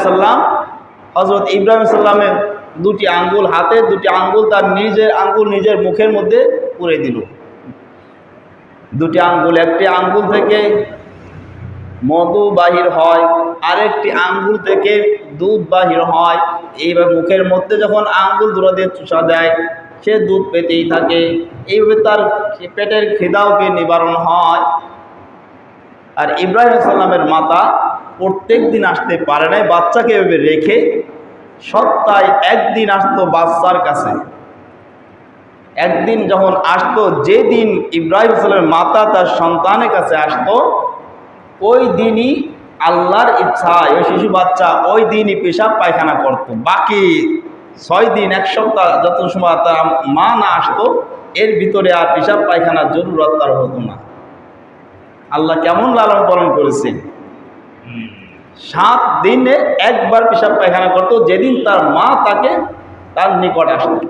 সাল্লাম হযরত ইব্রাহিম সাল্লামের দুটি আঙ্গুল, হাতের দুটি আঙ্গুল তার নিজের আঙ্গুল নিজের মুখের মধ্যে পুরে দিল। দুটি আঙ্গুল, একটি আঙ্গুল থেকে মধু বাহির হয়, আরেকটি আঙ্গুল থেকে দুধ বাহির হয়। এইভাবে মুখের মধ্যে যখন আঙ্গুল দুটো দিয়ে চুষা দেয়, সে দুধ পেতেই থাকে। এইভাবে তার পেটের খিদাওকে নিবারণ হয়। আর ইব্রাহিম সাল্লামের মাতা প্রত্যেক দিন আসতে পারে নাই, বাচ্চাকে এভাবে রেখে সপ্তাহে একদিন আসতো বাচ্চার কাছে। একদিন যখন আসতো, যেদিন ইব্রাহিম সাল্লামের মাতা তার সন্তানের কাছে আসতো, ওই দিনই আল্লাহর ইচ্ছায় ওই শিশু বাচ্চা ওই দিনই পেশাব পায়খানা করতো। বাকি 6 দিন, এক সপ্তাহ যত সময় তার মা না আসতো, এর ভিতরে আর পেশাব পায়খানার জরুরত তার হতো না। আল্লাহ কেমন লালন পালন করেছেন। 7 দিনে একবার পেশাব পায়খানা করতো, যেদিন তার মা তাকে তার নিকট আসতো।